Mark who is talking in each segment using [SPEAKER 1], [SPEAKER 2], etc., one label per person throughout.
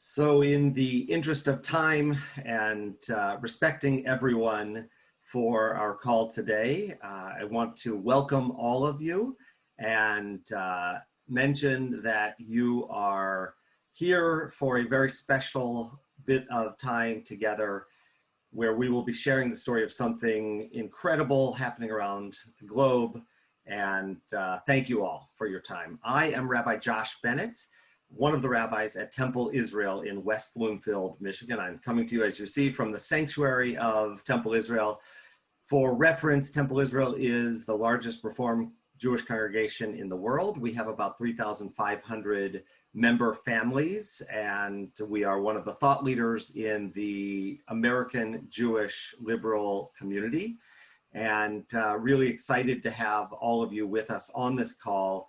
[SPEAKER 1] So in the interest of time and respecting everyone for our call today, I want to welcome all of you and mention that you are here for a very special bit of time together where we will be sharing the story of something incredible happening around the globe. And thank you all for your time. I am Rabbi Josh Bennett, one of the rabbis at Temple Israel in West Bloomfield, Michigan. I'm coming to you, as you see, from the sanctuary of Temple Israel. For reference, Temple Israel is the largest Reform Jewish congregation in the world. We have about 3,500 member families, and we are one of the thought leaders in the American Jewish liberal community. And really excited to have all of you with us on this call,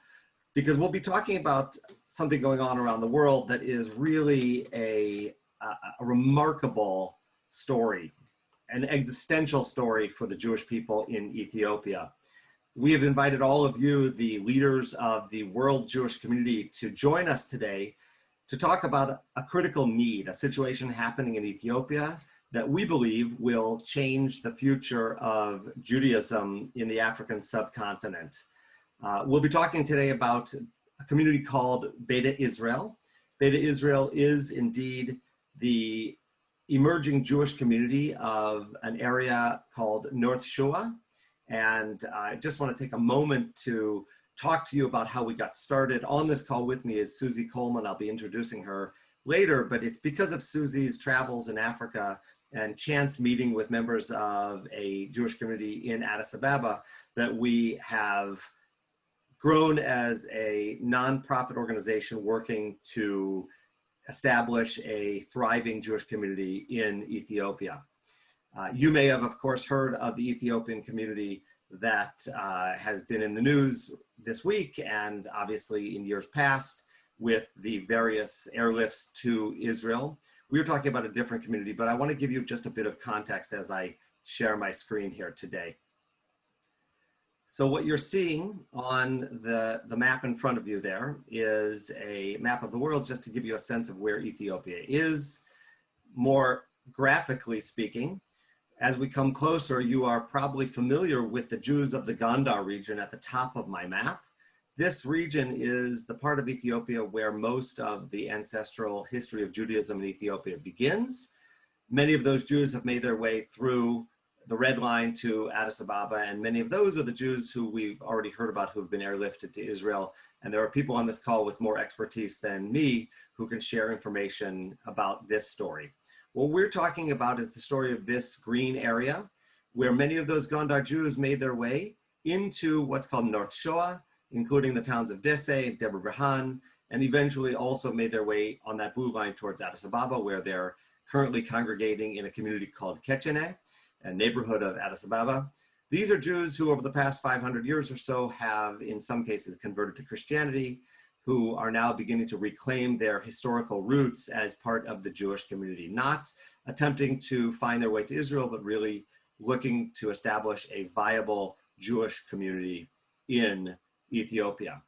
[SPEAKER 1] because we'll be talking about something going on around the world that is really a remarkable story, an existential story for the Jewish people in Ethiopia. We have invited all of you, the leaders of the world Jewish community, to join us today to talk about a critical need, a situation happening in Ethiopia that we believe will change the future of Judaism in the African subcontinent. We'll be talking today about a community called Beta Israel. Beta Israel is indeed the emerging Jewish community of an area called North Shewa. And I just want to take a moment to talk to you about how we got started. On this call with me is Susie Coleman. I'll be introducing her later, but it's because of Susie's travels in Africa and chance meeting with members of a Jewish community in Addis Ababa that we have grown as a nonprofit organization working to establish a thriving Jewish community in Ethiopia. You may have, of course, heard of the Ethiopian community that has been in the news this week and obviously in years past with the various airlifts to Israel. We were talking about a different community, but I want to give you just a bit of context as I share my screen here today. So what you're seeing on the map in front of you there is a map of the world, just to give you a sense of where Ethiopia is. More graphically speaking, as we come closer, you are probably familiar with the Jews of the Gondar region at the top of my map. This region is the part of Ethiopia where most of the ancestral history of Judaism in Ethiopia begins. Many of those Jews have made their way through the Red Line to Addis Ababa, and many of those are the Jews who we've already heard about who have been airlifted to Israel. And there are people on this call with more expertise than me who can share information about this story. What we're talking about is the story of this green area where many of those Gondar Jews made their way into what's called North Shewa, including the towns of Dese and Debre Birhan, and eventually also made their way on that blue line towards Addis Ababa, where they're currently congregating in a community called Kechene, a neighborhood of Addis Ababa. These are Jews who over the past 500 years or so have in some cases converted to Christianity, who are now beginning to reclaim their historical roots as part of the Jewish community, not attempting to find their way to Israel, but really looking to establish a viable Jewish community in Ethiopia.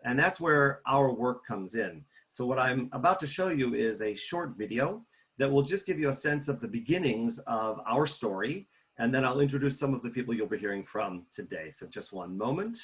[SPEAKER 1] And that's where our work comes in. So what I'm about to show you is a short video that will just give you a sense of the beginnings of our story, and then I'll introduce some of the people you'll be hearing from today. So just one moment.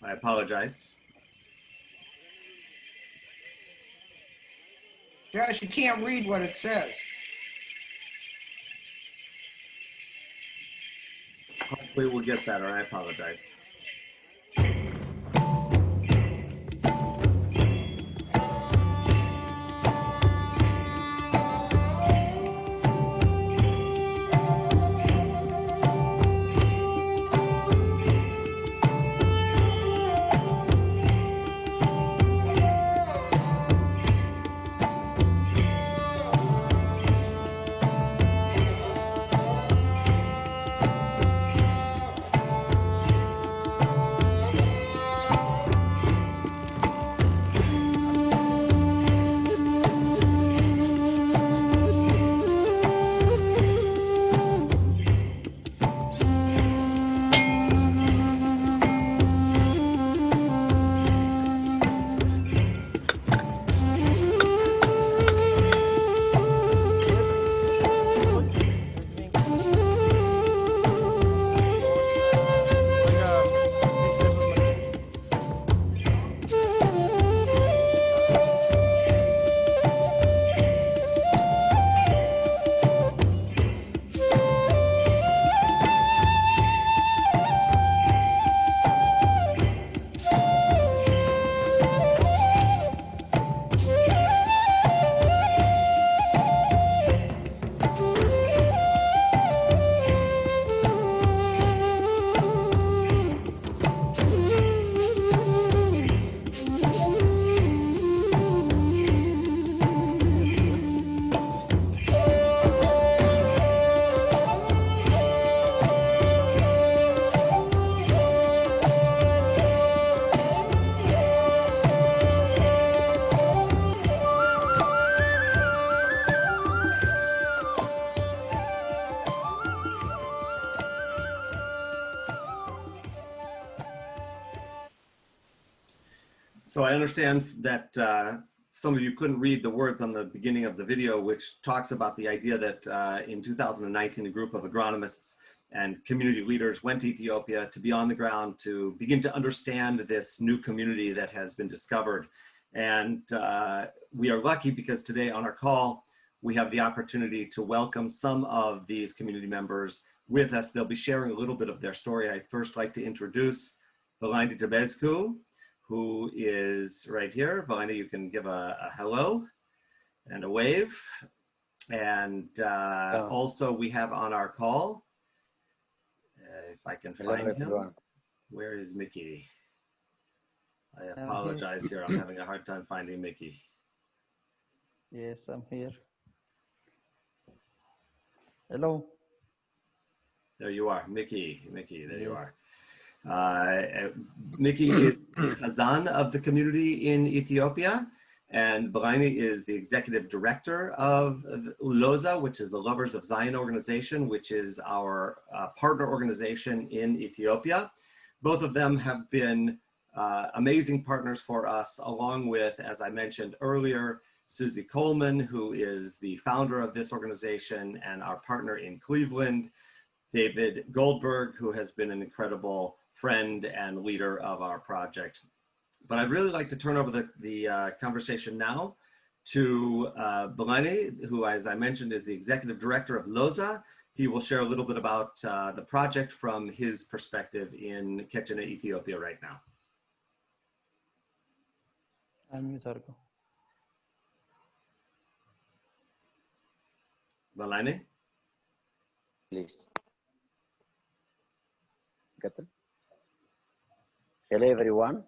[SPEAKER 1] I apologize.
[SPEAKER 2] Josh, you can't read what it says.
[SPEAKER 1] Hopefully we'll get better. I apologize. So I understand that some of you couldn't read the words on the beginning of the video, which talks about the idea that in 2019, a group of agronomists and community leaders went to Ethiopia to be on the ground to begin to understand this new community that has been discovered. And we are lucky because today on our call, we have the opportunity to welcome some of these community members with us. They'll be sharing a little bit of their story. I'd first like to introduce Bellini Tebescu, who is right here. Bellini, you can give a hello and a wave. And also we have on our call, if I can find him, where is Mickey? I apologize here, I'm having a hard time finding Mickey.
[SPEAKER 3] Yes, I'm here. Hello.
[SPEAKER 1] There you are, Mickey, there you are. Mickey is the Chazan of the community in Ethiopia, and Bellini is the executive director of LOZA, which is the Lovers of Zion organization, which is our partner organization in Ethiopia. Both of them have been amazing partners for us, along with, as I mentioned earlier, Susie Coleman, who is the founder of this organization and our partner in Cleveland, David Goldberg, who has been an incredible friend and leader of our project. But I'd really like to turn over the conversation now to Bellini, who, as I mentioned, is the executive director of LOZA. He will share a little bit about the project from his perspective in Kechene, Ethiopia right now. Bellini?
[SPEAKER 4] Please. Hello everyone,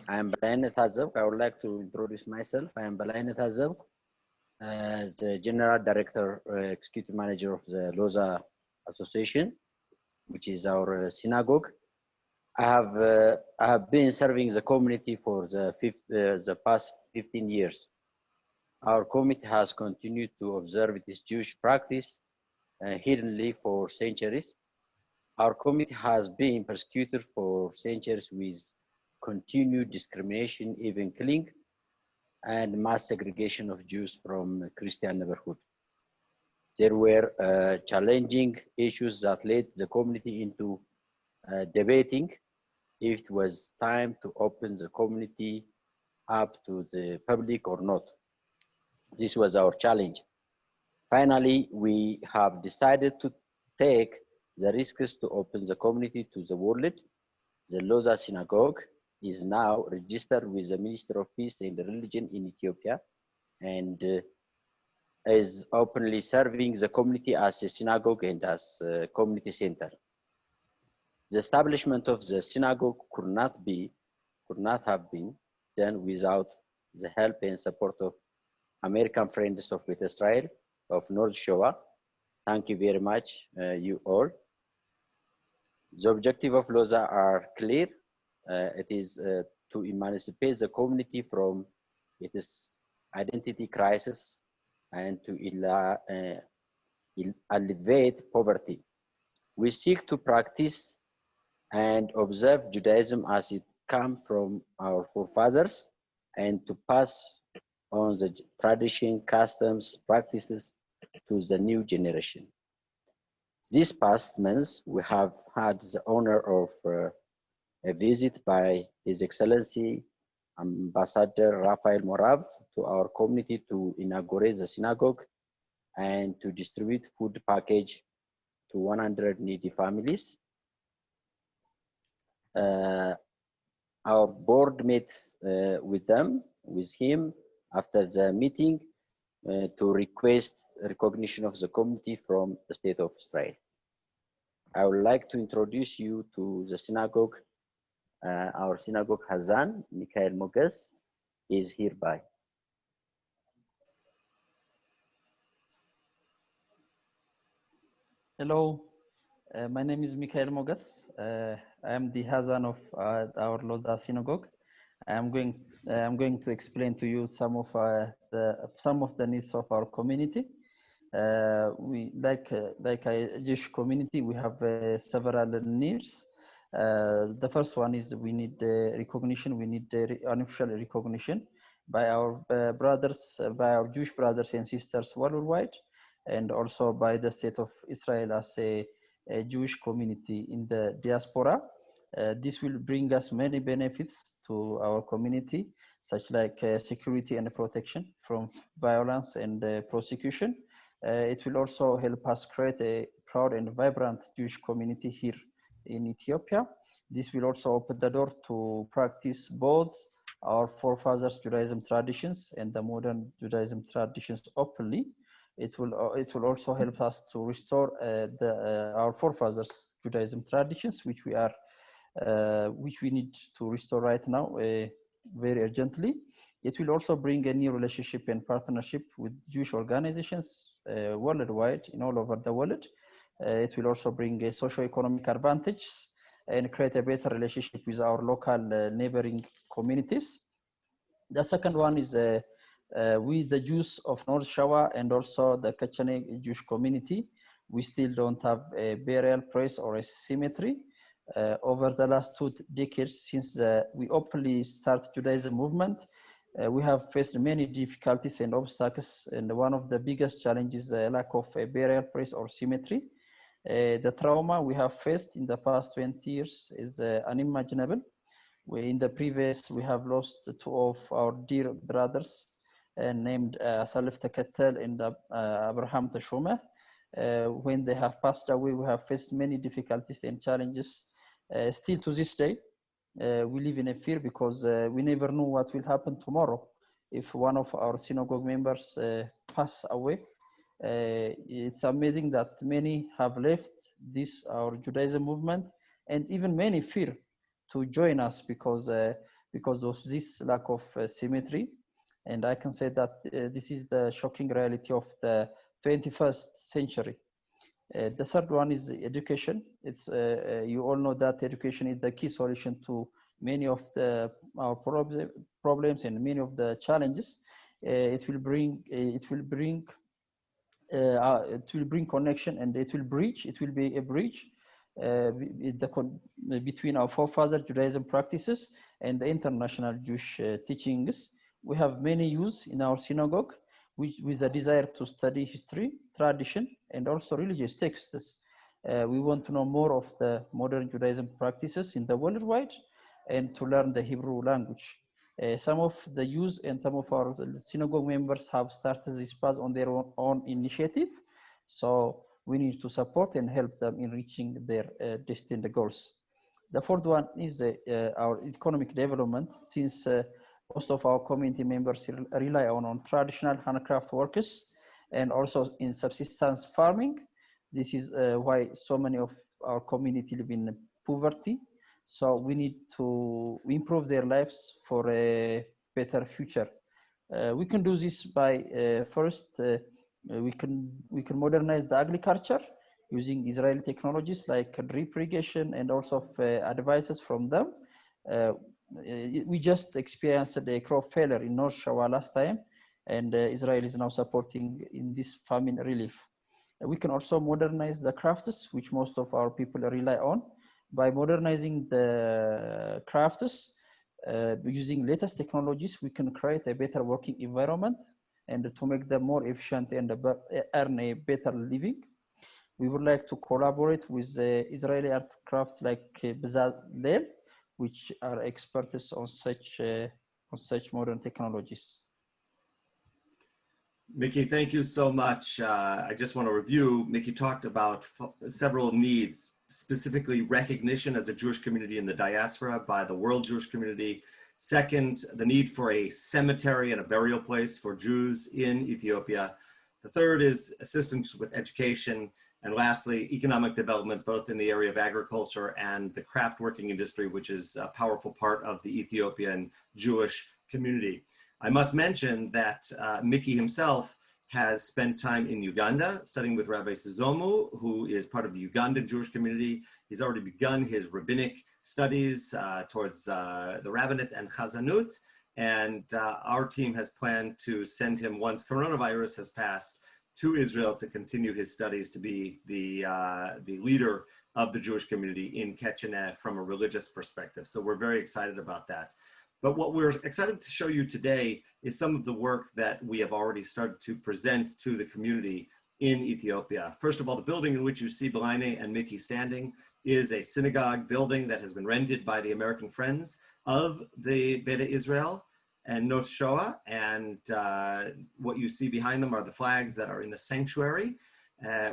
[SPEAKER 4] I am Bennett. I would like to introduce myself. I am Bennett, the General Director, Executive Manager of the LOZA Association, which is our synagogue. I have been serving the community for the past 15 years. Our committee has continued to observe this Jewish practice hiddenly for centuries. Our committee has been persecuted for centuries with continued discrimination, even killing, and mass segregation of Jews from Christian neighborhood. There were challenging issues that led the community into debating if it was time to open the community up to the public or not. This was our challenge. Finally, we have decided to take the risks to open the community to the world. The LOZA Synagogue is now registered with the Ministry of Peace and Religion in Ethiopia and is openly serving the community as a synagogue and as a community center. The establishment of the synagogue could not have been done without the help and support of American Friends of Beth Israel of North Shewa. Thank you very much, you all. The objective of LOZA are clear. It is to emancipate the community from its identity crisis and to alleviate poverty. We seek to practice and observe Judaism as it comes from our forefathers and to pass on the tradition, customs, practices to the new generation. This past month, we have had the honor of a visit by His Excellency Ambassador Raphael Morav to our community to inaugurate the synagogue and to distribute food package to 100 needy families. Our board met with him after the meeting to request recognition of the community from the State of Israel. I would like to introduce you to the synagogue. Our synagogue Chazan, Michael Moges, is hereby.
[SPEAKER 3] Hello, my name is Michael Moges. I am the Chazan of our LOZA synagogue. I am going to explain to you some of the needs of our community. We like a Jewish community, we have several needs. The first one is we need recognition. We need unofficial recognition by our brothers, by our Jewish brothers and sisters worldwide, and also by the state of Israel as a Jewish community in the diaspora. This will bring us many benefits to our community, such like security and protection from violence and prosecution. It will also help us create a proud and vibrant Jewish community here in Ethiopia. This will also open the door to practice both our forefathers' Judaism traditions and the modern Judaism traditions openly. It will also help us to restore our forefathers' Judaism traditions, which we need to restore right now very urgently. It will also bring a new relationship and partnership with Jewish organizations worldwide, in all over the world. It will also bring a socio-economic advantages and create a better relationship with our local neighboring communities. The second one is with the Jews of North Shewa and also the Kechene Jewish community. We still don't have a burial place or a cemetery. Over the last 2 decades since we openly started Judaism movement, we have faced many difficulties and obstacles, and one of the biggest challenges is the lack of a burial place or cemetery. The trauma we have faced in the past 20 years is unimaginable. In the previous, we have lost 2 of our dear brothers named Salif Teketel and Abraham Teshome. When they have passed away, we have faced many difficulties and challenges. Still to this day, we live in a fear because we never know what will happen tomorrow. If one of our synagogue members pass away, it's amazing that many have left our Judaism movement, and even many fear to join us because of this lack of symmetry. And I can say that this is the shocking reality of the 21st century. The third one is education. It's you all know that education is the key solution to many of our problems and many of the challenges. It will bring connection, and it will be a bridge between our forefather Judaism practices and the international Jewish teachings. We have many youths in our synagogue with the desire to study history, tradition, and also religious texts. We want to know more of the modern Judaism practices in the worldwide and to learn the Hebrew language. Some of the youth and some of our synagogue members have started this path on their own initiative. So we need to support and help them in reaching their destined goals. The fourth one is our economic development. Since most of our community members rely on traditional handcraft workers and also in subsistence farming. This is why so many of our community live in poverty. So we need to improve their lives for a better future. We can do this by first, we can modernize the agriculture using Israeli technologies like drip irrigation and also advices from them. We just experienced a crop failure in North Shewa last time, and Israel is now supporting in this famine relief. We can also modernize the crafts, which most of our people rely on. By modernizing the crafts, using latest technologies, we can create a better working environment and to make them more efficient and earn a better living. We would like to collaborate with Israeli art crafts like Bezalel, which are experts on such modern technologies.
[SPEAKER 1] Mickey, thank you so much. I just want to review. Mickey talked about several needs, specifically recognition as a Jewish community in the diaspora by the world Jewish community. Second, the need for a cemetery and a burial place for Jews in Ethiopia. The third is assistance with education. And lastly, economic development, both in the area of agriculture and the craft working industry, which is a powerful part of the Ethiopian Jewish community. I must mention that Mickey himself has spent time in Uganda studying with Rabbi Suzomu, who is part of the Ugandan Jewish community. He's already begun his rabbinic studies towards the rabbinate and chazanut. And our team has planned to send him, once coronavirus has passed, to Israel to continue his studies to be the leader of the Jewish community in Kechene from a religious perspective. So we're very excited about that. But what we're excited to show you today is some of the work that we have already started to present to the community in Ethiopia. First of all, the building in which you see Belaine and Mickey standing is a synagogue building that has been rented by the American Friends of the Beta Israel and North Shewa. And what you see behind them are the flags that are in the sanctuary.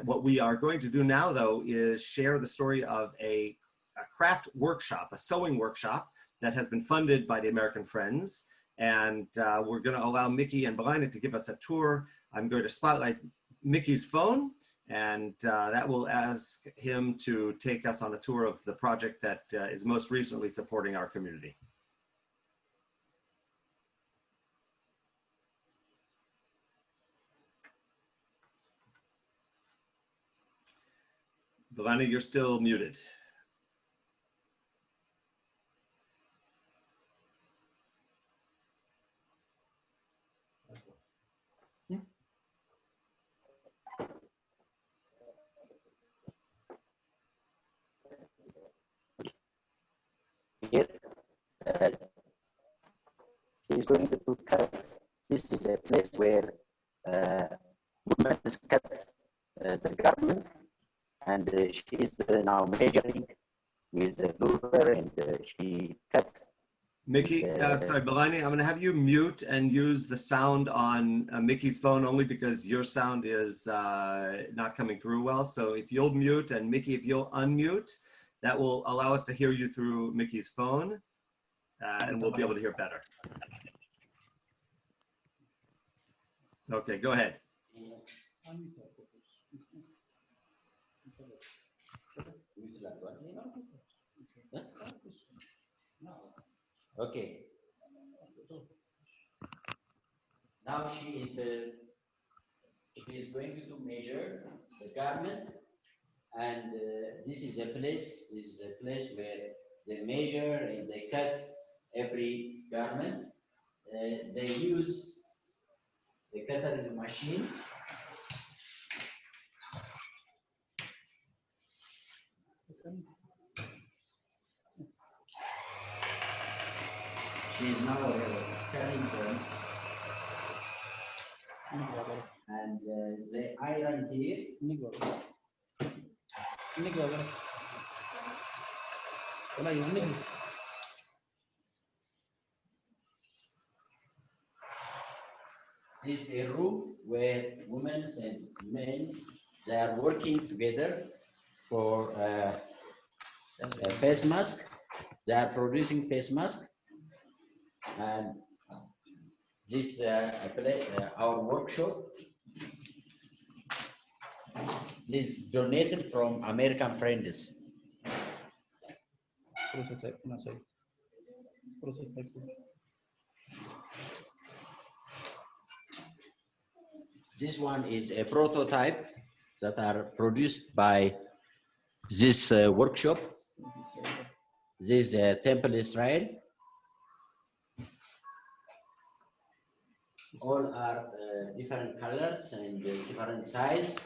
[SPEAKER 1] What we are going to do now, though, is share the story of a craft workshop, a sewing workshop that has been funded by the American Friends. And we're going to allow Mickey and Belaine to give us a tour. I'm going to spotlight Mickey's phone, and that will ask him to take us on a tour of the project that is most recently supporting our community. Belaine, you're still muted.
[SPEAKER 4] Here, he's going to cut. This is a place where women cut the garment, and she is now measuring with the ruler, and she cuts.
[SPEAKER 1] Mickey, sorry, Belaine, I'm going to have you mute and use the sound on Mickey's phone only because your sound is not coming through well. So if you'll mute, and Mickey, if you'll unmute, that will allow us to hear you through Mickey's phone, and we'll be able to hear better. Okay, go ahead.
[SPEAKER 4] Okay. Now she is going to measure the garment, and this is a place. This is a place where they measure and they cut every garment. They use the cutting machine. She is now cutting them, and they iron here. This is a room where women and men, they are working together for a face mask. They are producing face mask, and this our workshop. This is donated from American Friends. This one is a prototype that are produced by this workshop. This is Temple Israel. All are different colors and different size,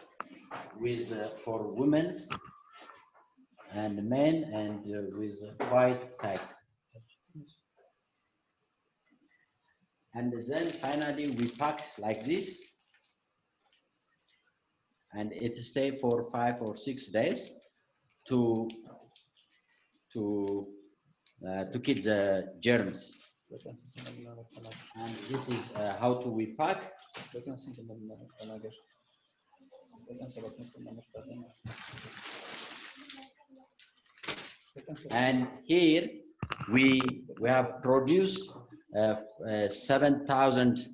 [SPEAKER 4] with for women and men, and with white type. And then finally we pack like this, and it stay for 5 or 6 days to keep the germs. And this is how to we pack. And here we have produced 7,000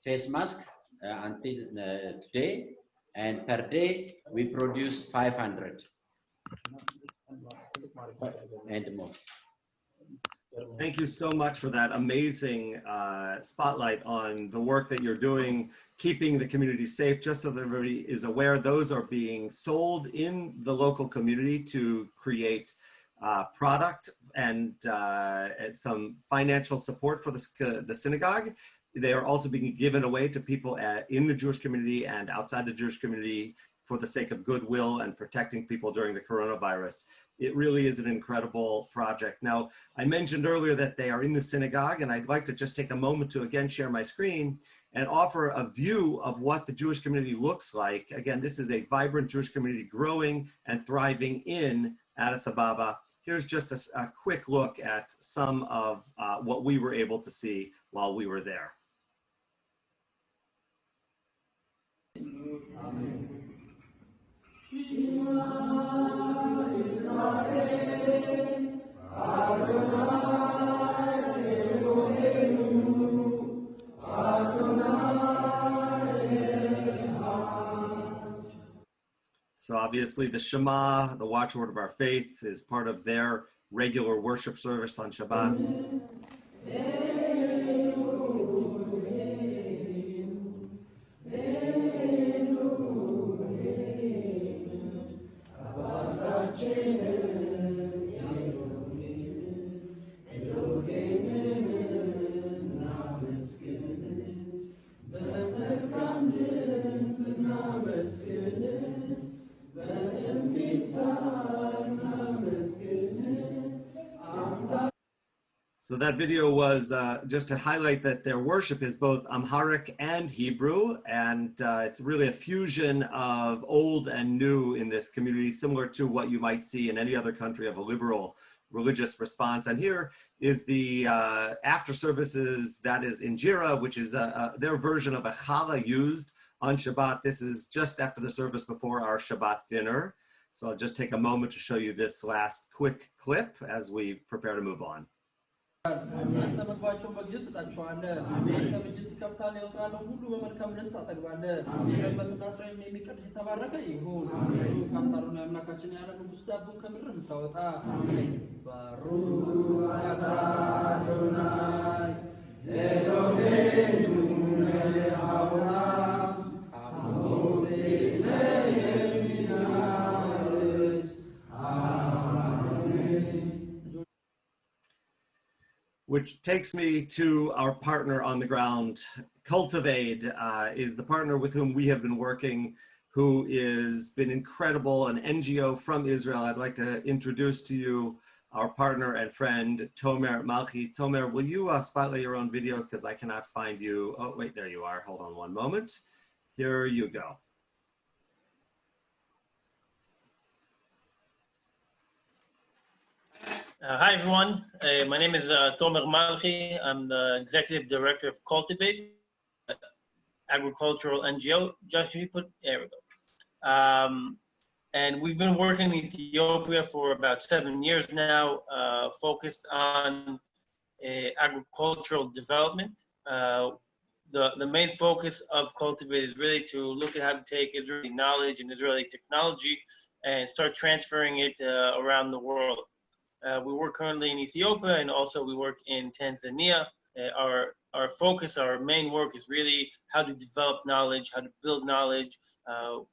[SPEAKER 4] face mask until today, and per day we produce 500 and more.
[SPEAKER 1] Thank you so much for that amazing spotlight on the work that you're doing, keeping the community safe. Just so that everybody is aware, those are being sold in the local community to create product and some financial support for the synagogue. They are also being given away to people in the Jewish community and outside the Jewish community for the sake of goodwill and protecting people during the coronavirus. It really is an incredible project. Now, I mentioned earlier that they are in the synagogue, and I'd like to just take a moment to again share my screen and offer a view of what the Jewish community looks like. Again, this is a vibrant Jewish community growing and thriving in Addis Ababa. Here's just a quick look at some of what we were able to see while we were there. So obviously the Shema, the watchword of our faith, is part of their regular worship service on Shabbat. So that video was just to highlight that their worship is both Amharic and Hebrew, and it's really a fusion of old and new in this community, similar to what you might see in any other country of a liberal religious response. And here is the after services, that is injera, which is their version of a challah used on Shabbat. This is just after the service before our Shabbat dinner. So I'll just take a moment to show you this last quick clip as we prepare to move on.
[SPEAKER 5] አንተ ምግባቸውን በጊዜ ትሰጣቸዋለህ። አንተ በእጅህ ትከፍታለህ፣ ይወጣሉ ሁሉ በመልካምነት ታጠግባለህ። ሰንበትና እስራኤልን የሚቀድስ የተባረከ ይሁን። ካንተ አሮን አምላካችን ያለ ንጉሥ ዳቦን ከምድር የምታወጣ ባሩክ አዶናይ ኤሎሄኑ መሌክ העולם המוציא מן הארץ.
[SPEAKER 1] Which takes me to our partner on the ground. Cultivate is the partner with whom we have been working, who has been incredible, an NGO from Israel. I'd like to introduce to you our partner and friend, Tomer Malchi. Tomer, will you spotlight your own video? Because I cannot find you. Oh, wait, there you are. Hold on one moment. Here you go.
[SPEAKER 6] Hi, everyone. My name is Tomer Malchi. I'm the Executive Director of Cultivate, agricultural NGO. Just you put, there we go. And we've been working in Ethiopia for about 7 years now, focused on agricultural development. The main focus of Cultivate is really to look at how to take Israeli knowledge and Israeli technology and start transferring it around the world. We work currently in Ethiopia, and also we work in Tanzania. Our focus, our main work is really how to develop knowledge, how to build knowledge.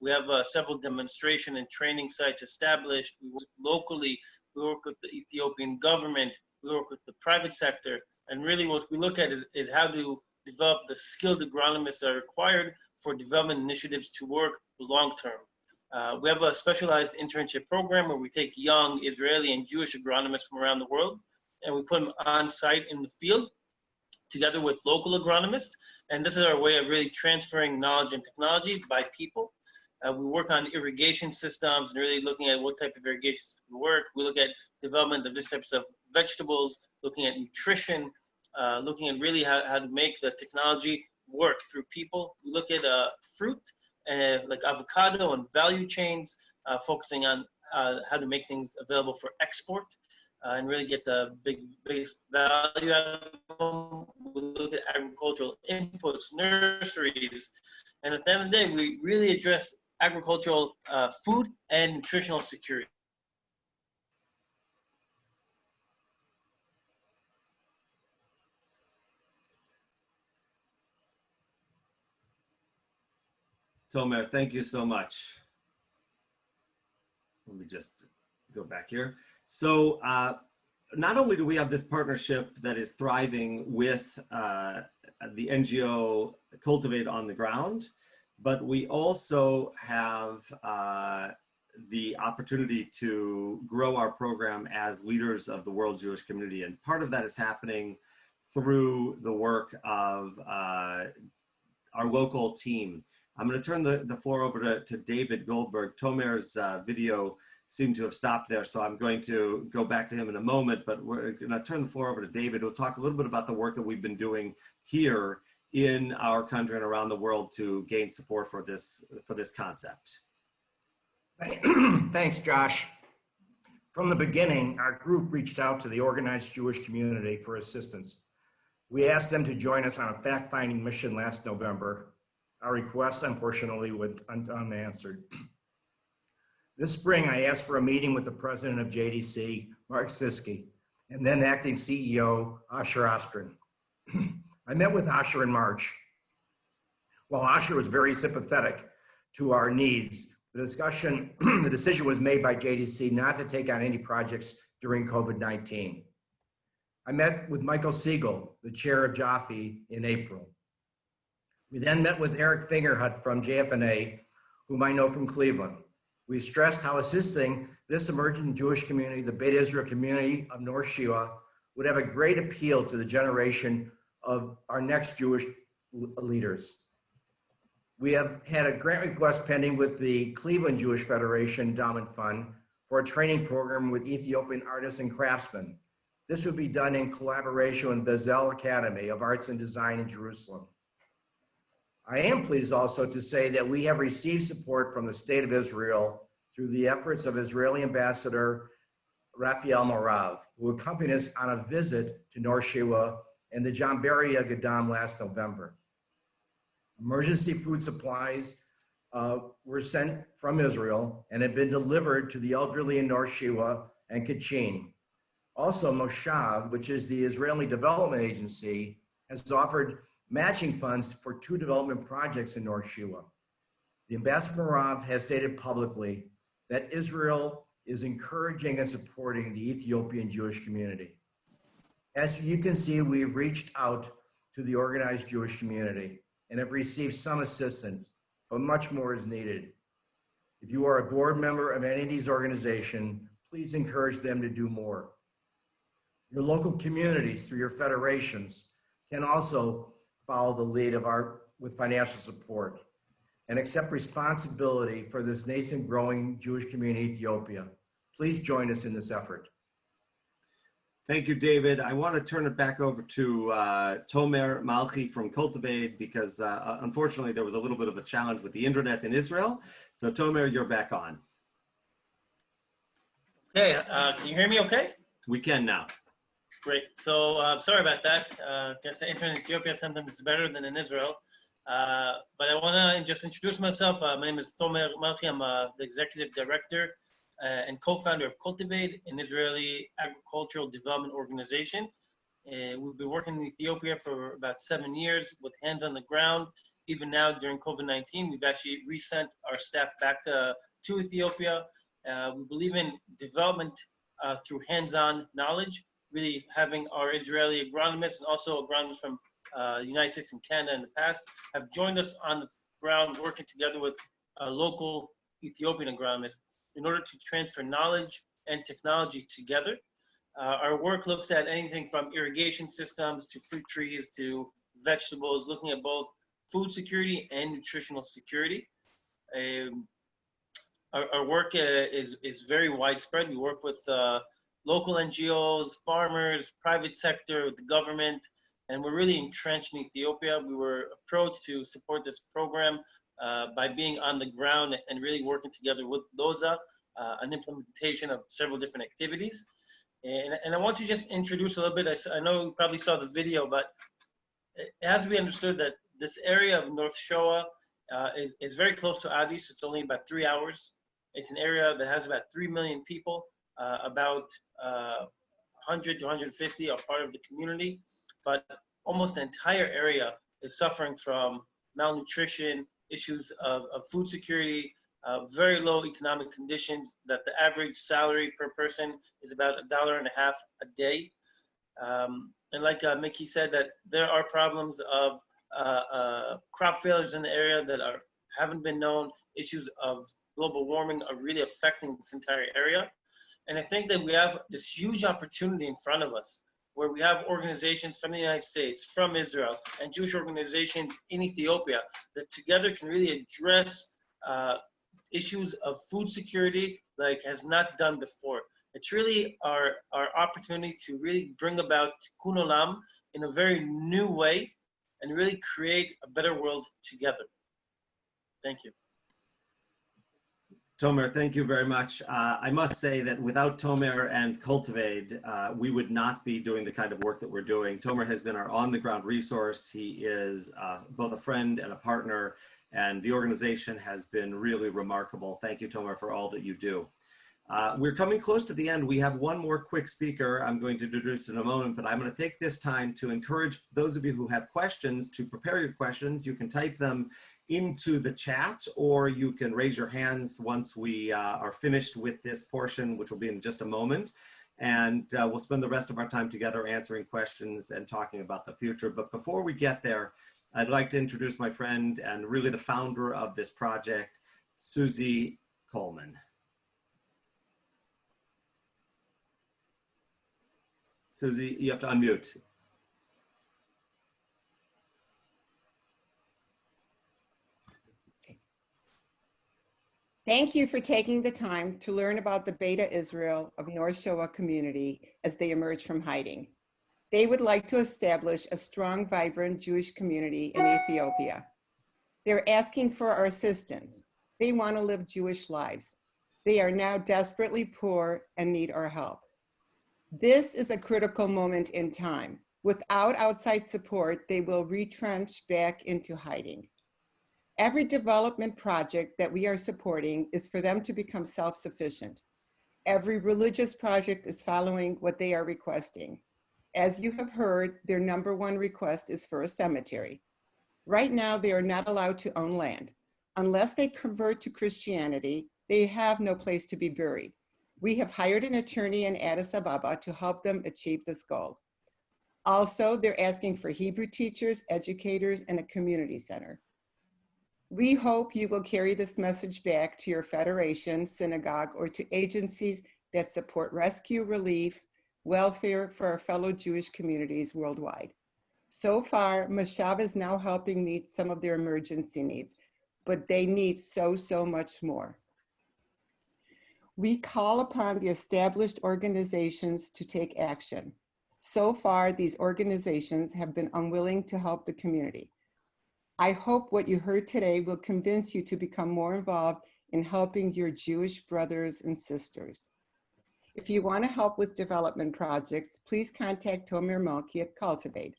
[SPEAKER 6] We have several demonstration and training sites established. We work locally, we work with the Ethiopian government, we work with the private sector, and really what we look at is how to develop the skilled agronomists that are required for development initiatives to work long term. We have a specialized internship program where we take young Israeli and Jewish agronomists from around the world, and we put them on site in the field together with local agronomists. And this is our way of really transferring knowledge and technology by people. We work on irrigation systems and really looking at what type of irrigation systems work. We look at development of different types of vegetables, looking at nutrition, looking at really how to make the technology work through people. We look at fruit, like avocado and value chains, focusing on how to make things available for export and really get the biggest value out of them. We look at agricultural inputs, nurseries, and at the end of the day, we really address agricultural food and nutritional security.
[SPEAKER 1] Tomer, thank you so much. Let me just go back here. So not only do we have this partnership that is thriving with the NGO Cultivate on the ground, but we also have the opportunity to grow our program as leaders of the world Jewish community. And part of that is happening through the work of our local team. I'm going to turn the floor over to David Goldberg. Tomer's video seemed to have stopped there, so I'm going to go back to him in a moment, but we're going to turn the floor over to David, who'll talk a little bit about the work that we've been doing here in our country and around the world to gain support for this concept.
[SPEAKER 7] Thanks, Josh. From the beginning, our group reached out to the organized Jewish community for assistance. We asked them to join us on a fact-finding mission last November. Our request, unfortunately, went unanswered. This spring, I asked for a meeting with the president of JDC, Mark Siski, and then acting CEO, Asher Ostrin. I met with Asher in March. While Asher was very sympathetic to our needs, the decision was made by JDC not to take on any projects during COVID-19. I met with Michael Siegel, the chair of Jaffe, in April. We then met with Eric Fingerhut from JFNA, whom I know from Cleveland. We stressed how assisting this emerging Jewish community, the Beit Israel community of North Shewa, would have a great appeal to the generation of our next Jewish leaders. We have had a grant request pending with the Cleveland Jewish Federation Endowment Fund for a training program with Ethiopian artists and craftsmen. This would be done in collaboration with Bezel Academy of Arts and Design in Jerusalem. I am pleased also to say that we have received support from the State of Israel through the efforts of Israeli Ambassador Raphael Morav, who accompanied us on a visit to North Shewa and the Jamberia Gadam last November. Emergency food supplies were sent from Israel and have been delivered to the elderly in North Shewa and Kechene. Also, Moshav, which is the Israeli Development Agency, has offered matching funds for 2 development projects in North Shewa. The Ambassador Morav has stated publicly that Israel is encouraging and supporting the Ethiopian Jewish community. As you can see, we've reached out to the organized Jewish community and have received some assistance, but much more is needed. If you are a board member of any of these organizations, please encourage them to do more. Your local communities, through your federations, can also follow the lead with financial support and accept responsibility for this nascent growing Jewish community in Ethiopia. Please join us in this effort.
[SPEAKER 1] Thank you, David. I want to turn it back over to Tomer Malchi from Cultivate because unfortunately there was a little bit of a challenge with the internet in Israel. So Tomer, you're back on.
[SPEAKER 6] Okay, can you hear me okay?
[SPEAKER 1] We can now.
[SPEAKER 6] Great. So sorry about that. I guess the internet in Ethiopia sometimes is better than in Israel. But I want to just introduce myself. My name is Tomer Malchi. I'm the executive director and co-founder of Cultivate, an Israeli agricultural development organization. We've been working in Ethiopia for about 7 years with hands on the ground. Even now during COVID-19, we've actually resent our staff back to Ethiopia. We believe in development through hands-on knowledge, really having our Israeli agronomists and also agronomists from the United States and Canada in the past have joined us on the ground working together with local Ethiopian agronomists in order to transfer knowledge and technology together. Our work looks at anything from irrigation systems to fruit trees to vegetables, looking at both food security and nutritional security. Our work is very widespread. We work with local NGOs, farmers, private sector, the government, and we're really entrenched in Ethiopia. We were approached to support this program by being on the ground and really working together with LOZA, an implementation of several different activities. And I want to just introduce a little bit. I know you probably saw the video, but it has to be understood that this area of North Shewa is very close to Addis. It's only about 3 hours. It's an area that has about 3 million people. About 100 to 150 are part of the community, but almost the entire area is suffering from malnutrition, issues of food security, very low economic conditions, that the average salary per person is about $1.50 a day. And like Mickey said, that there are problems of crop failures in the area that haven't been known. Issues of global warming are really affecting this entire area. And I think that we have this huge opportunity in front of us, where we have organizations from the United States, from Israel, and Jewish organizations in Ethiopia that together can really address issues of food security like has not done before. It's really our opportunity to really bring about tikkun olam in a very new way and really create a better world together. Thank you.
[SPEAKER 1] Tomer, thank you very much. I must say that without Tomer and Cultivate, we would not be doing the kind of work that we're doing. Tomer has been our on-the-ground resource. He is both a friend and a partner, and the organization has been really remarkable. Thank you, Tomer, for all that you do. We're coming close to the end. We have one more quick speaker I'm going to introduce in a moment, but I'm going to take this time to encourage those of you who have questions to prepare your questions. You can type them into the chat, or you can raise your hands once we are finished with this portion, which will be in just a moment. And we'll spend the rest of our time together answering questions and talking about the future. But before we get there, I'd like to introduce my friend and really the founder of this project, Susie Coleman. Susie, you have to unmute.
[SPEAKER 8] Thank you for taking the time to learn about the Beta Israel of North Shewa community as they emerge from hiding. They would like to establish a strong, vibrant Jewish community in Ethiopia. They're asking for our assistance. They want to live Jewish lives. They are now desperately poor and need our help. This is a critical moment in time. Without outside support, they will retrench back into hiding. Every development project that we are supporting is for them to become self-sufficient. Every religious project is following what they are requesting. As you have heard, their #1 request is for a cemetery. Right now, they are not allowed to own land. Unless they convert to Christianity, they have no place to be buried. We have hired an attorney in Addis Ababa to help them achieve this goal. Also, they're asking for Hebrew teachers, educators, and a community center. We hope you will carry this message back to your federation, synagogue, or to agencies that support rescue, relief, welfare for our fellow Jewish communities worldwide. So far, Mashav is now helping meet some of their emergency needs, but they need so much more. We call upon the established organizations to take action. So far, these organizations have been unwilling to help the community. I hope what you heard today will convince you to become more involved in helping your Jewish brothers and sisters. If you want to help with development projects, please contact Tomer Malki at Cultivate.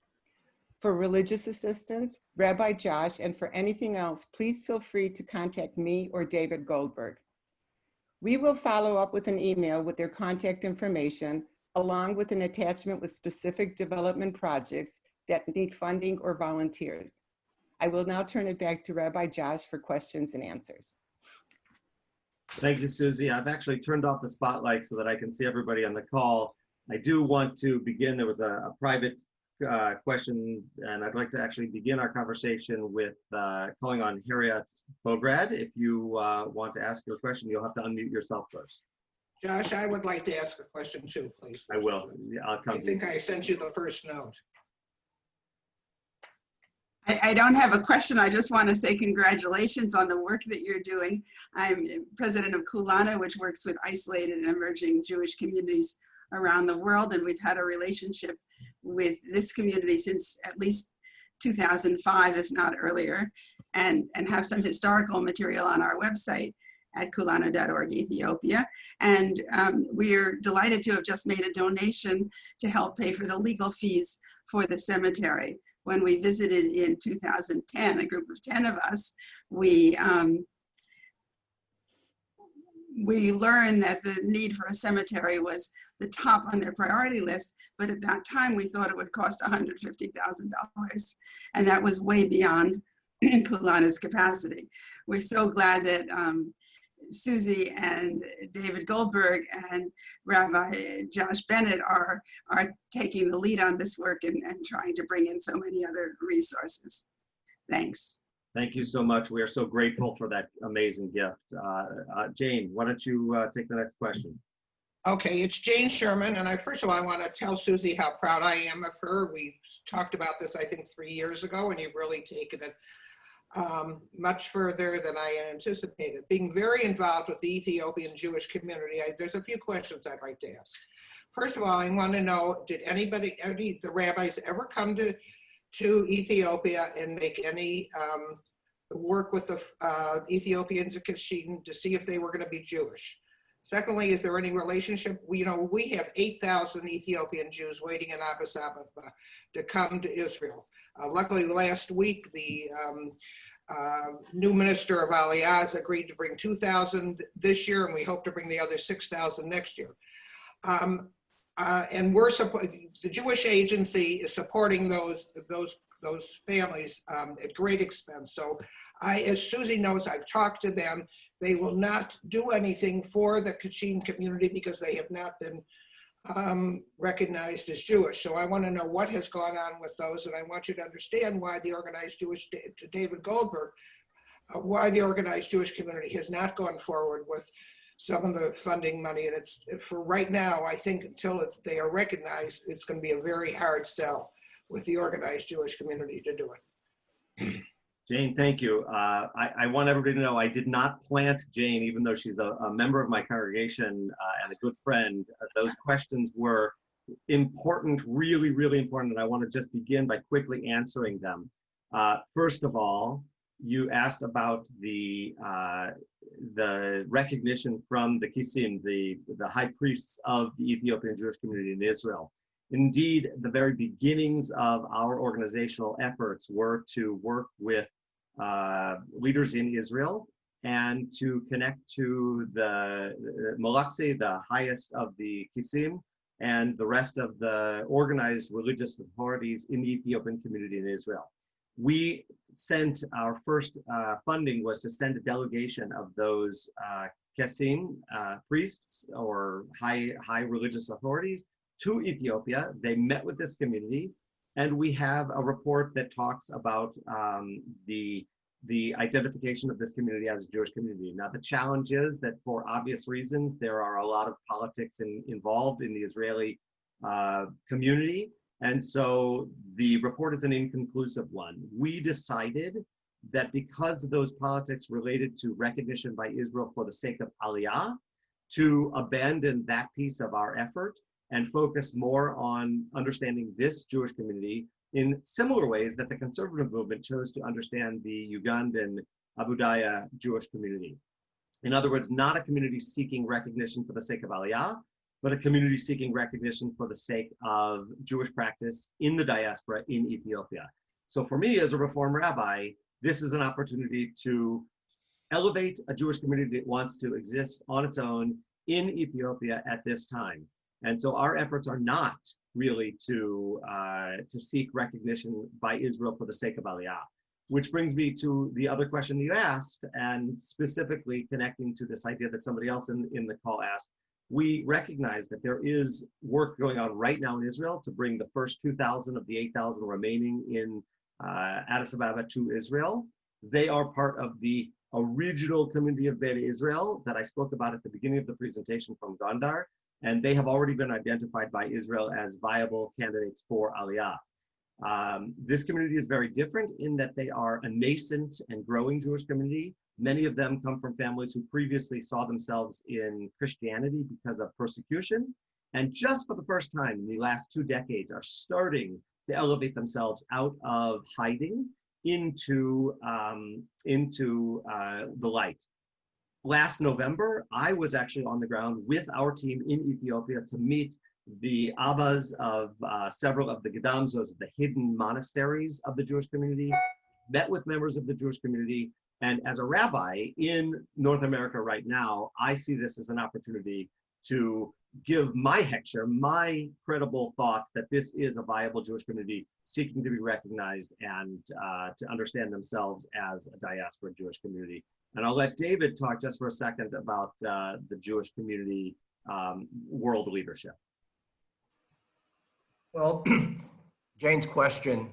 [SPEAKER 8] For religious assistance, Rabbi Josh, and for anything else, please feel free to contact me or David Goldberg. We will follow up with an email with their contact information, along with an attachment with specific development projects that need funding or volunteers. I will now turn it back to Rabbi Josh for questions and answers.
[SPEAKER 1] Thank you, Susie. I've actually turned off the spotlight so that I can see everybody on the call. I do want to begin. There was a private question, and I'd like to actually begin our conversation with calling on Harriet Bograd. If you want to ask your question, you'll have to unmute yourself first.
[SPEAKER 2] Josh, I would like to ask a question too, please.
[SPEAKER 1] I will. I'll come.
[SPEAKER 2] I think I sent you the first note.
[SPEAKER 9] I don't have a question. I just want to say congratulations on the work that you're doing. I'm president of Kulana, which works with isolated and emerging Jewish communities around the world. And we've had a relationship with this community since at least 2005, if not earlier, and have some historical material on our website at kulana.org Ethiopia. And we're delighted to have just made a donation to help pay for the legal fees for the cemetery. When we visited in 2010, a group of 10 of us, we learned that the need for a cemetery was the top on their priority list, but at that time we thought it would cost $150,000, and that was way beyond Kulana's capacity. We're so glad that Susie and David Goldberg and Rabbi Josh Bennett are taking the lead on this work and trying to bring in so many other resources. Thanks.
[SPEAKER 1] Thank you so much. We are so grateful for that amazing gift. Jane, why don't you take the next question?
[SPEAKER 2] Okay, it's Jane Sherman, and first of all, I want to tell Susie how proud I am of her. We talked about this, I think, 3 years ago, and you've really taken it much further than I anticipated. Being very involved with the Ethiopian Jewish community, there's a few questions I'd like to ask. First of all, I want to know, did any of the rabbis ever come to Ethiopia and make any work with the Ethiopians of Kechene to see if they were going to be Jewish? Secondly, is there any relationship? We have 8,000 Ethiopian Jews waiting in Addis Ababa to come to Israel. Luckily, last week, the new minister of Aliyah has agreed to bring 2,000 this year, and we hope to bring the other 6,000 next year. And the Jewish Agency is supporting those families at great expense. So as Susie knows, I've talked to them. They will not do anything for the Kechene community because they have not been recognized as Jewish. So I want to know what has gone on with those, and I want you to understand why the organized Jewish, to David Goldberg, why the organized Jewish community has not gone forward with some of the funding money. And it's, for right now, I think until they are recognized, it's going to be a very hard sell with the organized Jewish community to do it.
[SPEAKER 1] Jane, thank you. I want everybody to know I did not plant Jane, even though she's a member of my congregation and a good friend. Those questions were important, really, really important, and I want to just begin by quickly answering them. First of all, you asked about the recognition from the Kisim, the high priests of the Ethiopian Jewish community in Israel. Indeed, the very beginnings of our organizational efforts were to work with leaders in Israel and to connect to the Molotsi, the highest of the Kisim, and the rest of the organized religious authorities in the Ethiopian community in Israel. We sent, our first funding was to send a delegation of those Kesim priests or high religious authorities to Ethiopia. They met with this community, and we have a report that talks about the identification of this community as a Jewish community. Now, the challenge is that for obvious reasons, there are a lot of politics involved in the Israeli community. And so the report is an inconclusive one. We decided that because of those politics related to recognition by Israel for the sake of Aliyah, to abandon that piece of our effort and focus more on understanding this Jewish community in similar ways that the conservative movement chose to understand the Ugandan Abu Daya Jewish community. In other words, not a community seeking recognition for the sake of Aliyah, but a community seeking recognition for the sake of Jewish practice in the diaspora in Ethiopia. So for me as a Reform rabbi, this is an opportunity to elevate a Jewish community that wants to exist on its own in Ethiopia at this time. And so our efforts are not really to seek recognition by Israel for the sake of Aliyah, which brings me to the other question you asked, and specifically connecting to this idea that somebody else in the call asked. We recognize that there is work going on right now in Israel to bring the first 2,000 of the 8,000 remaining in Addis Ababa to Israel. They are part of the original community of Beta Israel that I spoke about at the beginning of the presentation from Gondar, and they have already been identified by Israel as viable candidates for Aliyah. This community is very different in that they are a nascent and growing Jewish community. Many of them come from families who previously saw themselves in Christianity because of persecution, and just for the first time in the last 2 decades are starting to elevate themselves out of hiding into the light. Last November, I was actually on the ground with our team in Ethiopia to meet the abbas of several of the Gedams, those are the hidden monasteries of the Jewish community, met with members of the Jewish community. And as a rabbi in North America right now, I see this as an opportunity to give my hechsher, my credible thought that this is a viable Jewish community seeking to be recognized and to understand themselves as a diaspora Jewish community. And I'll let David talk just for a second about the Jewish community world leadership.
[SPEAKER 7] Well, Jane's question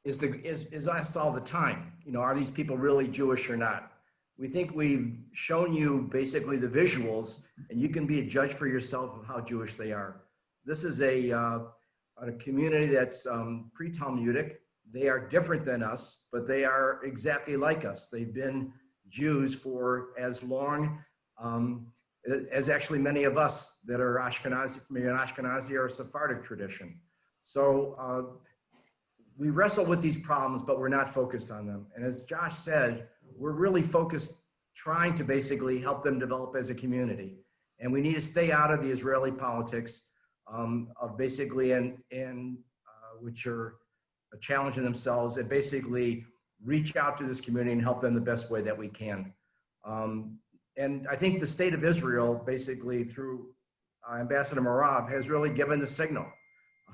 [SPEAKER 7] is asked all the time. You know, are these people really Jewish or not? We think we've shown you basically the visuals, and you can be a judge for yourself of how Jewish they are. This is a community that's pre-Talmudic. They are different than us, but they are exactly like us. They've been Jews for as long as actually many of us that are Ashkenazi, from an Ashkenazi or Sephardic tradition. So we wrestle with these problems, but we're not focused on them. And as Josh said, we're really focused trying to basically help them develop as a community. And we need to stay out of the Israeli politics of basically, which are challenging themselves, and basically reach out to this community and help them the best way that we can. And I think the state of Israel, basically through Ambassador Marav, has really given the signal.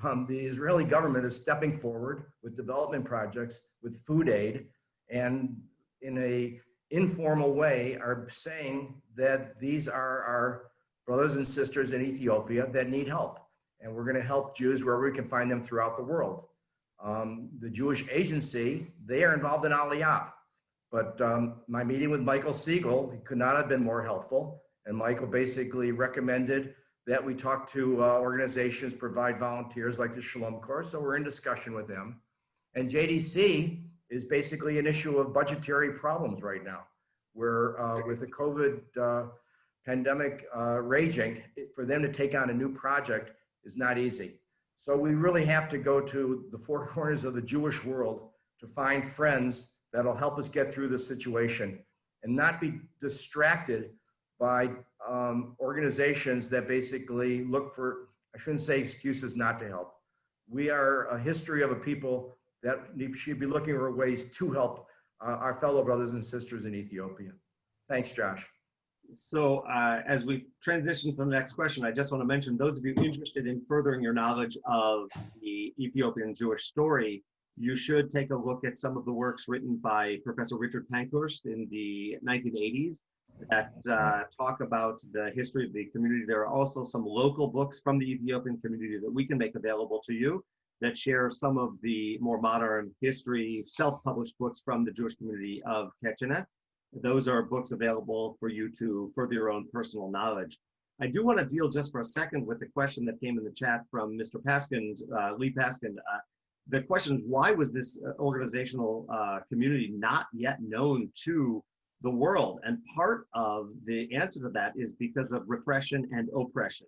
[SPEAKER 7] The Israeli government is stepping forward with development projects, with food aid, and in a informal way are saying that these are our brothers and sisters in Ethiopia that need help. And we're gonna help Jews wherever we can find them throughout the world. The Jewish Agency, they are involved in Aliyah. But my meeting with Michael Siegel, he could not have been more helpful. And Michael basically recommended that we talk to organizations, provide volunteers like the Shalom Corps. So we're in discussion with them. And JDC is basically an issue of budgetary problems right now, where with the COVID pandemic raging, for them to take on a new project is not easy. So we really have to go to the four corners of the Jewish world to find friends that'll help us get through this situation and not be distracted by organizations that basically look for, I shouldn't say excuses not to help. We are a history of a people that should be looking for ways to help our fellow brothers and sisters in Ethiopia. Thanks, Josh.
[SPEAKER 1] So as we transition to the next question, I just want to mention those of you interested in furthering your knowledge of the Ethiopian Jewish story, you should take a look at some of the works written by Professor Richard Pankhurst in the 1980s that talk about the history of the community. There are also some local books from the Ethiopian community that we can make available to you that share some of the more modern history, self-published books from the Jewish community of Kechene. Those are books available for you to further your own personal knowledge. I do want to deal just for a second with the question that came in the chat from Mr. Paskin, Lee Paskin. The question is, why was this organizational community not yet known to the world? And part of the answer to that is because of repression and oppression.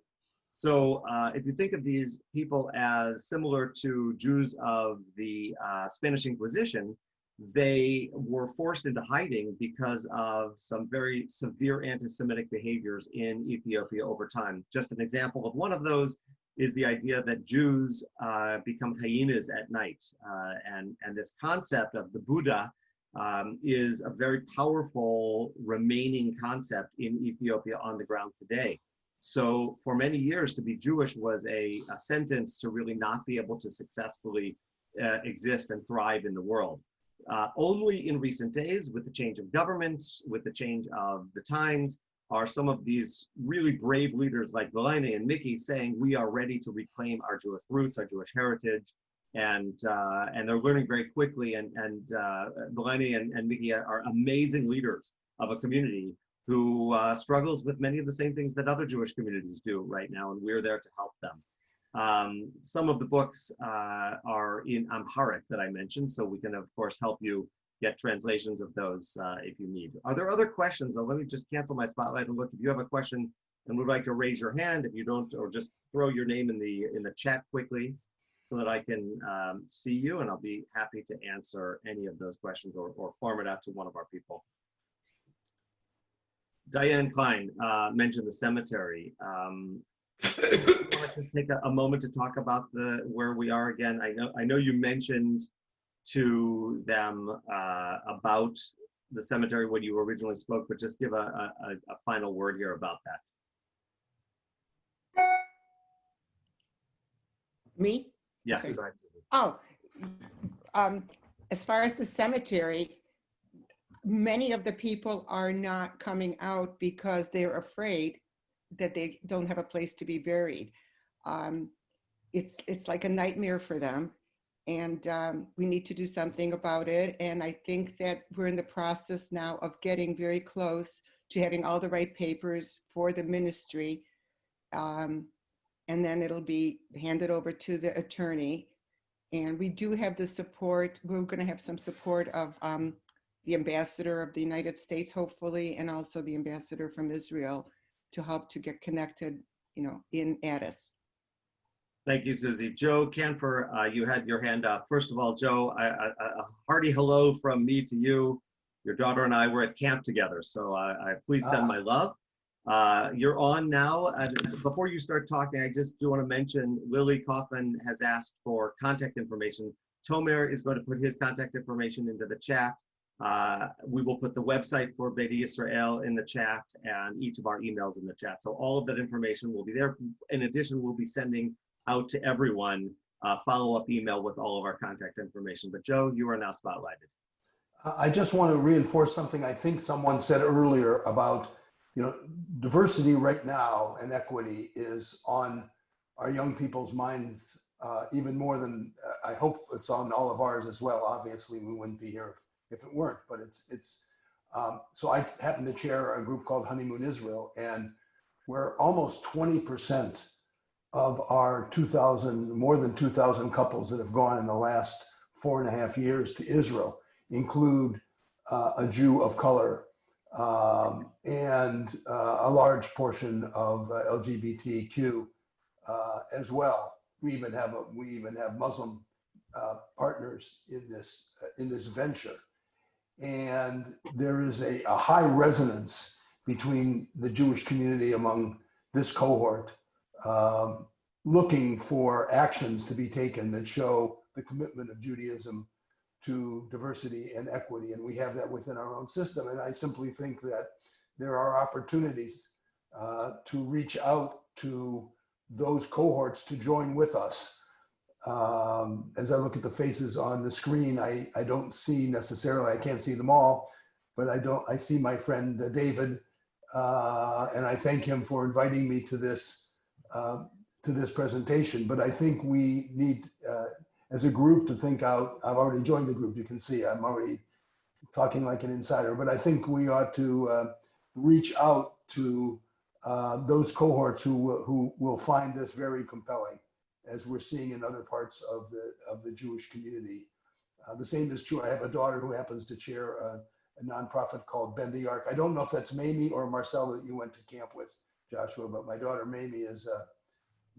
[SPEAKER 1] So if you think of these people as similar to Jews of the Spanish Inquisition, they were forced into hiding because of some very severe anti-Semitic behaviors in Ethiopia over time. Just an example of one of those is the idea that Jews become hyenas at night. And this concept of the Buddha is a very powerful remaining concept in Ethiopia on the ground today. So for many years, to be Jewish was a sentence to really not be able to successfully exist and thrive in the world. Only in recent days, with the change of governments, with the change of the times, are some of these really brave leaders like Bennett and Mickey saying we are ready to reclaim our Jewish roots, our Jewish heritage, and they're learning very quickly. And Bennett and Mickey are amazing leaders of a community who struggles with many of the same things that other Jewish communities do right now, and we're there to help them. Some of the books are in Amharic that I mentioned, so we can, of course, help you get translations of those if you need. Are there other questions? Let me just cancel my spotlight and look. If you have a question and would like to raise your hand, if you don't, or just throw your name in the chat quickly so that I can see you, and I'll be happy to answer any of those questions or farm it out to one of our people. Diane Klein mentioned the cemetery. I want to take a moment to talk about where we are again. I know you mentioned to them about the cemetery when you originally spoke, but just give a final word here about that.
[SPEAKER 8] Me?
[SPEAKER 1] Yeah,
[SPEAKER 8] Sorry.
[SPEAKER 1] go ahead, Susie.
[SPEAKER 8] Oh, as far as the cemetery, many of the people are not coming out because they're afraid that they don't have a place to be buried. It's like a nightmare for them, and we need to do something about it. And I think that we're in the process now of getting very close to having all the right papers for the ministry, and then it'll be handed over to the attorney. And we do have the support. We're going to have some support of the ambassador of the United States, hopefully, and also the ambassador from Israel to help to get connected, in Addis.
[SPEAKER 1] Thank you, Susie. Joe Canfor, you had your hand up. First of all, Joe, a hearty hello from me to you. Your daughter and I were at camp together, so please send my love. You're on now. Before you start talking, I just do want to mention Lily Kaufman has asked for contact information. Tomer is going to put his contact information into the chat. We will put the website for Beit Israel in the chat and each of our emails in the chat. So all of that information will be there. In addition, we'll be sending out to everyone a follow-up email with all of our contact information. But Joe, you are now spotlighted.
[SPEAKER 10] I just want to reinforce something I think someone said earlier about, diversity right now and equity is on our young people's minds even more than, I hope it's on all of ours as well. Obviously, we wouldn't be here if it weren't, but so I happen to chair a group called Honeymoon Israel, and we're almost 20% of our more than 2,000 couples that have gone in the last 4.5 years to Israel include a Jew of color and a large portion of LGBTQ as well. We even have Muslim partners in this venture, and there is a high resonance between the Jewish community among this cohort, looking for actions to be taken that show the commitment of Judaism to diversity and equity. And we have that within our own system. And I simply think that there are opportunities to reach out to those cohorts to join with us. As I look at the faces on the screen, I don't see necessarily, I can't see them all, but I see my friend David, and I thank him for inviting me to this presentation. But I think we need, as a group, to think out. I've already joined the group. You can see I'm already talking like an insider, but I think we ought to reach out to those cohorts who will find this very compelling, as we're seeing in other parts of the Jewish community. The same is true. I have a daughter who happens to chair a nonprofit called Bend the Arc. I don't know if that's Mamie or Marcella that you went to camp with, Joshua, but my daughter Mamie is.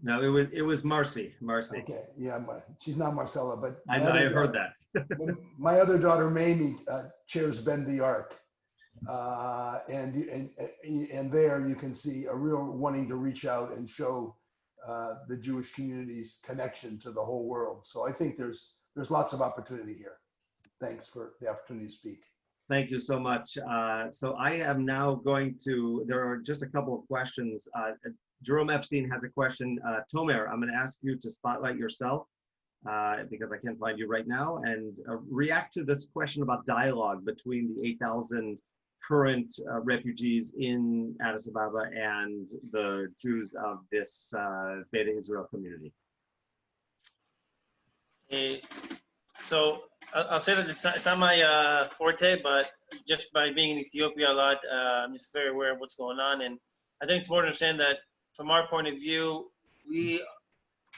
[SPEAKER 1] No, it was Marcy.
[SPEAKER 10] Okay, yeah, she's not Marcella, but
[SPEAKER 1] I heard that.
[SPEAKER 10] My other daughter Mamie chairs Bend the Arc, and there you can see a real wanting to reach out and show the Jewish community's connection to the whole world. So I think there's lots of opportunity here. Thanks for the opportunity to speak.
[SPEAKER 1] Thank you so much. So I am now there are just a couple of questions. Jerome Epstein has a question. Tomer, I'm going to ask you to spotlight yourself because I can't find you right now, and react to this question about dialogue between the 8,000 current refugees in Addis Ababa and the Jews of this Beta Israel community.
[SPEAKER 6] So I'll say that it's not my forte, but just by being in Ethiopia a lot, I'm just very aware of what's going on. And I think it's important to understand that from our point of view, we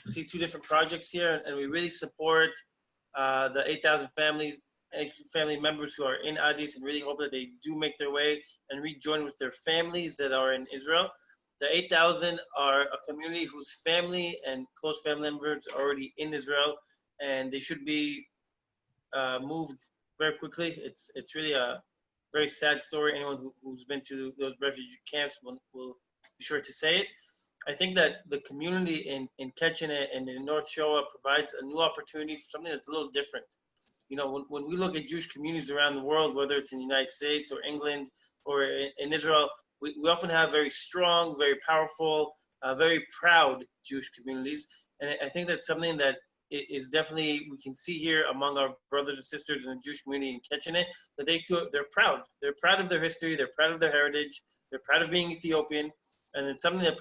[SPEAKER 6] see two different projects here, and we really support the 8,000 family members who are in Addis, and really hope that they do make their way and rejoin with their families that are in Israel. The 8,000 are a community whose family and close family members are already in Israel, and they should be moved very quickly. It's really a very sad story. Anyone who's been to those refugee camps will be sure to say it. I think that the community in Kechene and in North Shewa provides a new opportunity for something that's a little different. You know, when we look at Jewish communities around the world, whether it's in the United States or England or in Israel, we often have very strong, very powerful, very proud Jewish communities. And I think that's something that is definitely, we can see here among our brothers and sisters in the Jewish community in Kechene, that they're proud. They're proud of their history, they're proud of their heritage, they're proud of being Ethiopian, and it's something that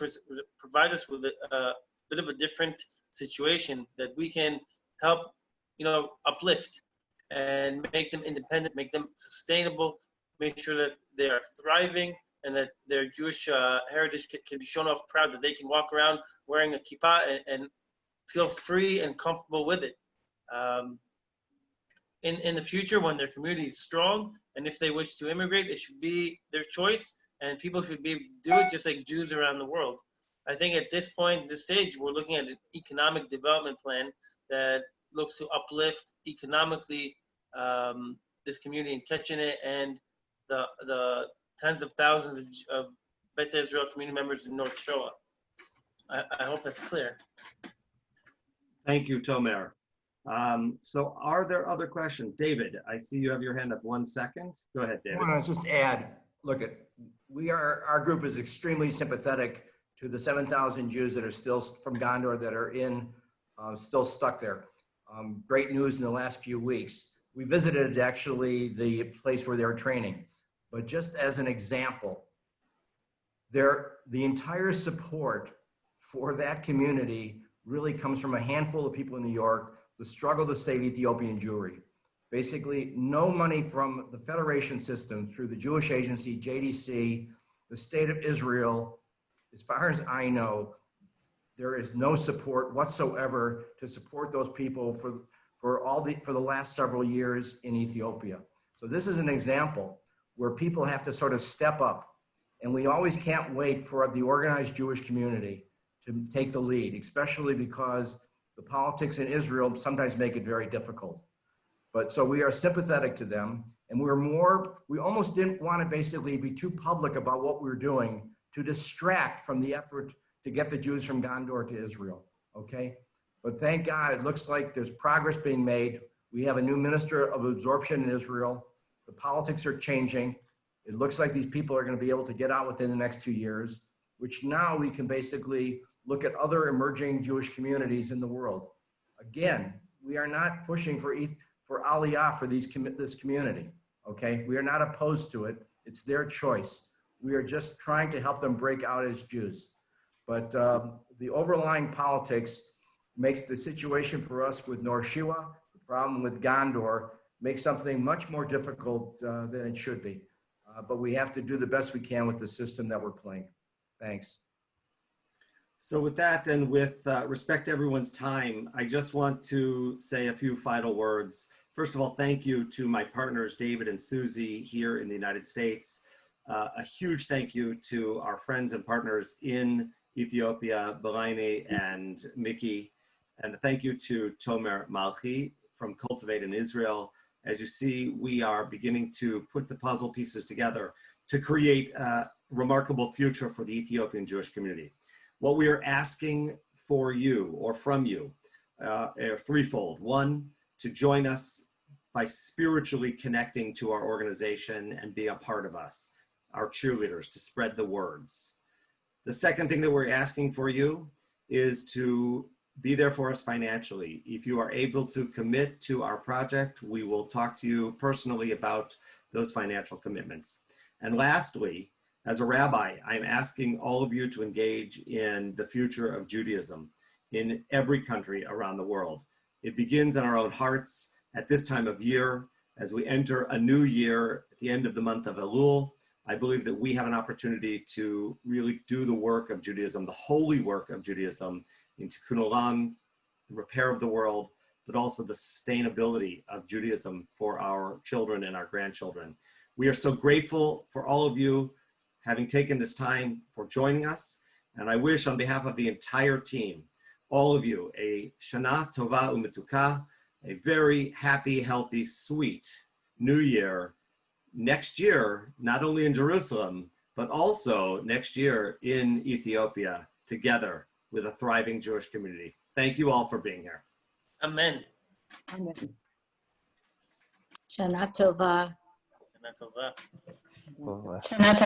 [SPEAKER 6] provides us with a bit of a different situation that we can help, uplift and make them independent, make them sustainable, make sure that they are thriving and that their Jewish heritage can be shown off proud, that they can walk around wearing a kippah and feel free and comfortable with it. In the future, when their community is strong, and if they wish to immigrate, it should be their choice, and people should be able to do it just like Jews around the world. I think at this point, this stage, we're looking at an economic development plan that looks to uplift economically this community in Kechene and the tens of thousands of Beta Israel community members in North Shewa. I hope that's clear.
[SPEAKER 1] Thank you, Tomer. So are there other questions? David, I see you have your hand up 1 second. Go ahead, David.
[SPEAKER 7] I want to just add, look, our group is extremely sympathetic to the 7,000 Jews that are still from Gondor that are still stuck there. Great news in the last few weeks. We visited actually the place where they were training, but just as an example, the entire support for that community really comes from a handful of people in New York, the struggle to save Ethiopian Jewry. Basically, no money from the Federation system through the Jewish Agency, JDC, the State of Israel. As far as I know, there is no support whatsoever to support those people for the last several years in Ethiopia. So this is an example where people have to sort of step up, and we always can't wait for the organized Jewish community to take the lead, especially because the politics in Israel sometimes make it very difficult. But so we are sympathetic to them, and we almost didn't want to basically be too public about what we're doing to distract from the effort to get the Jews from Gondor to Israel, okay? But thank God, it looks like there's progress being made. We have a new minister of absorption in Israel. The politics are changing. It looks like these people are going to be able to get out within the next 2 years, which now we can basically look at other emerging Jewish communities in the world. Again, we are not pushing for Aliyah for this community, okay? We are not opposed to it. It's their choice. We are just trying to help them break out as Jews. But the overlying politics makes the situation for us with North Shewa, the problem with Gondor, makes something much more difficult than it should be. But we have to do the best we can with the system that we're playing. Thanks.
[SPEAKER 1] So with that, and with respect to everyone's time, I just want to say a few final words. First of all, thank you to my partners, David and Susie, here in the United States. A huge thank you to our friends and partners in Ethiopia, Belaini and Mickey. And a thank you to Tomer Malchi from Cultivate in Israel. As you see, we are beginning to put the puzzle pieces together to create a remarkable future for the Ethiopian Jewish community. What we are asking for you or from you are threefold. One, to join us by spiritually connecting to our organization and be a part of us, our cheerleaders, to spread the words. The second thing that we're asking for you is to be there for us financially. If you are able to commit to our project, we will talk to you personally about those financial commitments. And lastly, as a rabbi, I'm asking all of you to engage in the future of Judaism in every country around the world. It begins in our own hearts at this time of year. As we enter a new year at the end of the month of Elul, I believe that we have an opportunity to really do the work of Judaism, the holy work of Judaism, in Tikkun Olam, the repair of the world, but also the sustainability of Judaism for our children and our grandchildren. We are so grateful for all of you having taken this time for joining us. And I wish on behalf of the entire team, all of you, a Shana Tova Umetuka, a very happy, healthy, sweet new year. Next year, not only in Jerusalem, but also next year in Ethiopia, together with a thriving Jewish community. Thank you all for being here.
[SPEAKER 6] Amen.
[SPEAKER 8] Amen.
[SPEAKER 11] Shana Tova.
[SPEAKER 6] Shana Tova.
[SPEAKER 3] Well,
[SPEAKER 11] Shana